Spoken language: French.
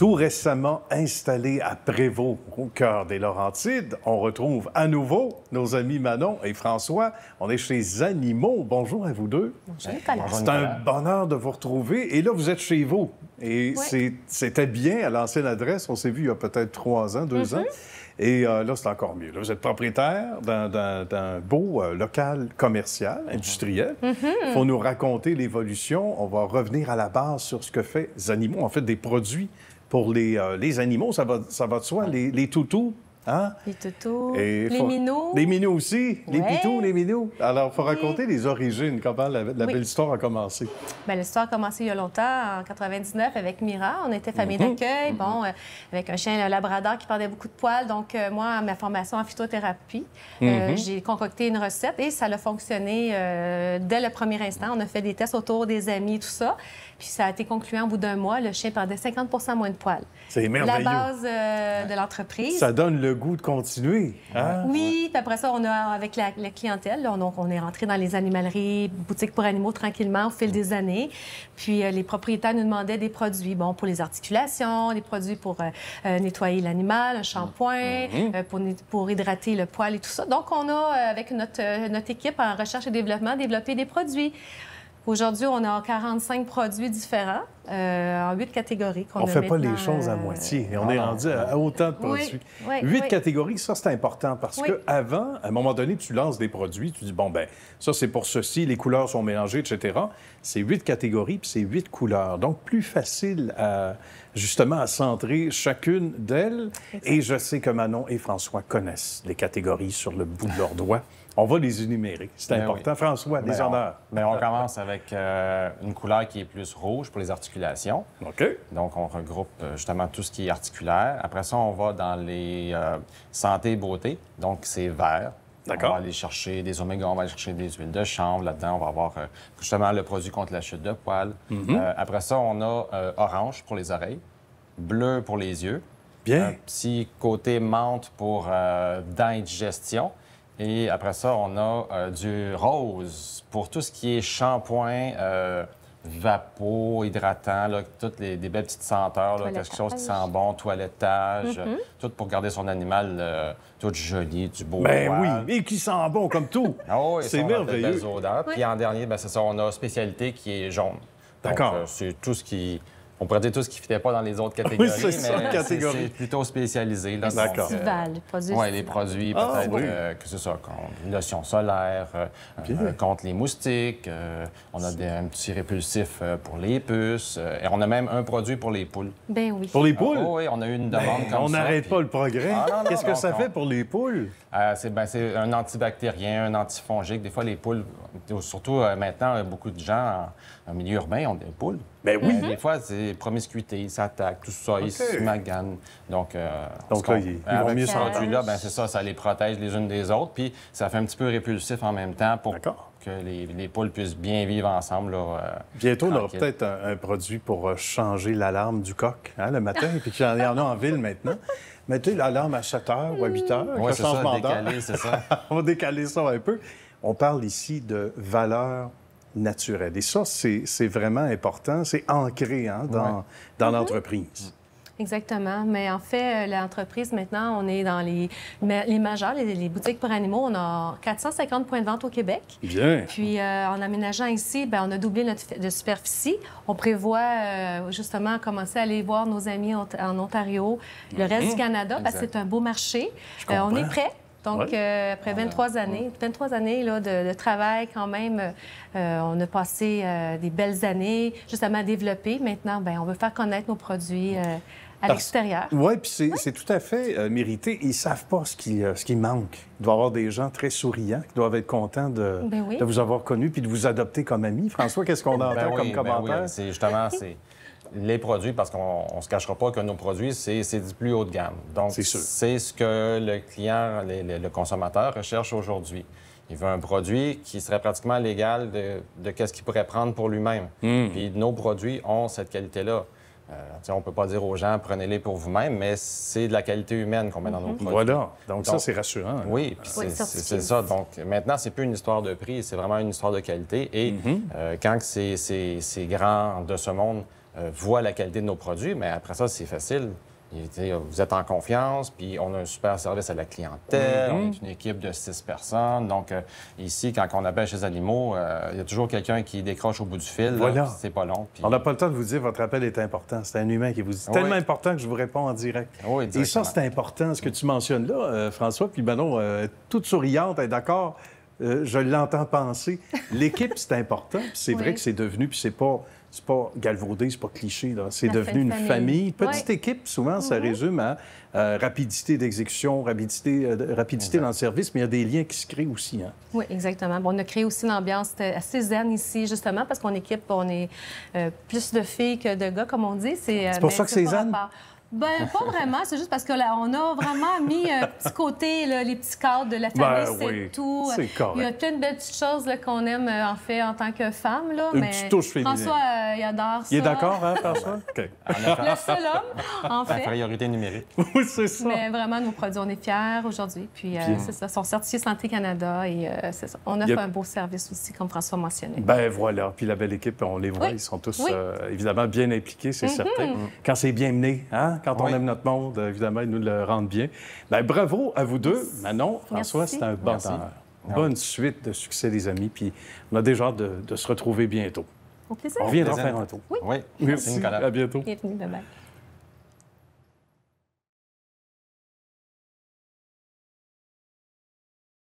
Tout récemment installé à Prévost, au cœur des Laurentides, on retrouve à nouveau nos amis Manon et François. On est chez Animaux. Bonjour à vous deux. Bonjour, Nicolas. C'est un bonheur de vous retrouver. Et là, vous êtes chez vous. Et c'était bien à l'ancienne adresse. On s'est vu il y a peut-être 3 ans, 2 ans. Et là, c'est encore mieux. Là, vous êtes propriétaire d'un beau local commercial, industriel. Il faut nous raconter l'évolution. On va revenir à la base sur ce que fait Animaux. En fait, des produits pour les animaux, ça va de soi. Les toutous, hein? Les toutous, les minous. Les minous aussi, les pitous, les minous. Alors, il faut raconter les origines, comment la Oui. belle histoire a commencé. Bien, l'histoire a commencé il y a longtemps, en 99, avec Mira. On était famille d'accueil, avec un chien, un labrador qui perdait beaucoup de poils. Donc, moi, ma formation en phytothérapie, j'ai concocté une recette et ça a fonctionné dès le premier instant. On a fait des tests autour des amis, tout ça. Puis ça a été concluant au bout d'1 mois. Le chien perdait 50 moins de poils. C'est merveilleux. La base de l'entreprise. Ça donne le goût de continuer. Hein? Oui, puis après ça, on a, avec la clientèle, là, donc on est rentré dans les animaleries, boutiques pour animaux tranquillement au fil des années. Puis les propriétaires nous demandaient des produits, bon, pour les articulations, des produits pour nettoyer l'animal, un shampoing, pour hydrater le poil et tout ça. Donc, on a, avec notre équipe en recherche et développement, développé des produits. Aujourd'hui, on a 45 produits différents en 8 catégories. On ne fait pas les choses à moitié. Et on est rendu à autant de produits. 8 catégories, ça, c'est important parce qu'avant, à un moment donné, tu lances des produits, tu dis, bon, ben ça, c'est pour ceci, les couleurs sont mélangées, etc. C'est 8 catégories, puis c'est 8 couleurs. Donc, plus facile, justement, à centrer chacune d'elles. Et je sais que Manon et François connaissent les catégories sur le bout de leurs doigts. On va les énumérer. C'est important. François, les honneurs. On commence avec une couleur qui est plus rouge pour les articulations. OK. Donc, on regroupe justement tout ce qui est articulaire. Après ça, on va dans les santé et beauté. Donc, c'est vert. D'accord. On va aller chercher des omégas, on va aller chercher des huiles de chanvre. Là-dedans, on va avoir justement le produit contre la chute de poils. Après ça, on a orange pour les oreilles, bleu pour les yeux. Bien. Un petit côté menthe pour dents et digestion. Et après ça, on a du rose pour tout ce qui est shampoing, vapeau, hydratant, là, toutes des belles petites senteurs, là, quelque chose qui sent bon, toilettage, tout pour garder son animal tout joli, du beau Ben poil. oui, et qui sent bon comme tout. Ah oui, c'est ça, on a de merveilleux. belles odeurs. Puis en dernier, ben, c'est ça, on a spécialité qui est jaune. D'accord. Donc, c'est tout ce qui... On pourrait dire tout ce qui ne fitait pas dans les autres catégories, c'est ça, mais catégorie. c'est plutôt spécialisé. Là, D'accord. Festival, les produits. Oui, les produits, peut-être que c'est ça, lotion solaire, contre les moustiques. On a un petit répulsif pour les puces. Et on a même un produit pour les poules. Ben oui. Pour les poules? Oui, on a eu une demande comme ça. On n'arrête pas le progrès. non, Qu'est-ce que donc, ça fait pour les poules? C'est un antibactérien, un antifongique. Des fois, les poules, surtout maintenant, beaucoup de gens en milieu urbain ont des poules. Ben oui. Des fois, c'est promiscuité, ils s'attaquent, tout ça, ils se maganent. Donc là, ils vont mieux ce s'entendre. produit-là, ben, c'est ça, ça les protège les unes des autres, puis ça fait un petit peu répulsif en même temps pour que les poules puissent bien vivre ensemble. Là, bientôt, on aura tranquille. peut-être un produit pour changer l'alarme du coq le matin, puis qu'il y en a en ville maintenant. Mettez l'alarme à 7 h ou à 8 h, Oui, le c'est ça, changement d'heure. décalé, c'est ça. On va décaler ça un peu. On parle ici de valeurs naturelles. Et ça, c'est vraiment important. C'est ancré dans l'entreprise. Exactement. Mais en fait, l'entreprise, maintenant, on est dans les majeurs, les boutiques pour animaux. On a 450 points de vente au Québec. Bien. Puis, en aménageant ici, bien, on a doublé de superficie. On prévoit justement commencer à aller voir nos amis en Ontario, le reste du Canada, parce que c'est un beau marché. On est prêts. Donc, après 23 années là, de travail quand même, on a passé des belles années justement à développer. Maintenant, bien, on veut faire connaître nos produits à l'extérieur. Oui, puis c'est tout à fait mérité. Ils ne savent pas ce qui manque. Il doit y avoir des gens très souriants qui doivent être contents de vous avoir connu puis de vous adopter comme ami. François, qu'est-ce qu'on entend comme commentaire? Oui. C'est justement... Les produits, parce qu'on ne se cachera pas que nos produits, c'est du plus haut de gamme. Donc, c'est ce que le client, le consommateur recherche aujourd'hui. Il veut un produit qui serait pratiquement légal de qu'est-ce qu'il pourrait prendre pour lui-même. Puis nos produits ont cette qualité-là. On ne peut pas dire aux gens, prenez-les pour vous-même, mais c'est de la qualité humaine qu'on met dans nos produits. Voilà. Donc ça, c'est rassurant. Oui, puis c'est ça. Donc maintenant, c'est plus une histoire de prix, c'est vraiment une histoire de qualité. Et quand c'est grand de ce monde voit la qualité de nos produits, mais après ça, c'est facile. Vous êtes en confiance, puis on a un super service à la clientèle, on est une équipe de 6 personnes. Donc, ici, quand on appelle chez les animaux, il y a toujours quelqu'un qui décroche au bout du fil. Voilà. C'est pas long. Puis... On n'a pas le temps de vous dire votre appel est important. C'est un humain qui vous dit. C'est tellement important que je vous réponds en direct. Oui, et ça, c'est important, ce que tu mentionnes là, François. Puis Manon, toute souriante, elle est d'accord. Je l'entends penser. L'équipe, c'est important. C'est vrai que c'est devenu, puis c'est pas galvaudé, c'est pas cliché. C'est devenu une famille. Petite équipe, souvent, ça résume à rapidité d'exécution, rapidité dans le service, mais il y a des liens qui se créent aussi. Hein? Oui, exactement. Bon, on a créé aussi une ambiance assez zen ici, justement, parce qu'on équipe, on est plus de filles que de gars, comme on dit. C'est pour ça que c'est zen? Bien, pas vraiment. C'est juste parce que là, on a vraiment mis un petit côté, là, les petits cadres de la famille, c'est tout. C'est correct. Il y a plein de belles petites choses là, qu'on aime, en fait, en tant que femme. Là, une petite touche féminine. François, il adore ça. Il est d'accord, hein, François? OK. Le seul homme, en fait. Infériorité numérique. Oui, c'est ça. Mais vraiment, nos produits, on est fiers aujourd'hui. Puis, c'est ça, ils sont certifiés Santé Canada et c'est ça. On offre un beau service aussi, comme François mentionnait. Ben voilà. Puis la belle équipe, on les voit, ils sont tous évidemment bien impliqués, c'est certain. Quand c'est bien mené, hein? Quand on aime notre monde, évidemment, ils nous le rendent bien. Bien, bravo à vous deux. Manon, François, c'est un bon temps. Bonne suite de succès, les amis. Puis on a déjà hâte de se retrouver bientôt. Au plaisir. On reviendra faire un tour. Oui. Merci, Nicolas. À bientôt. Bienvenue, bye-bye.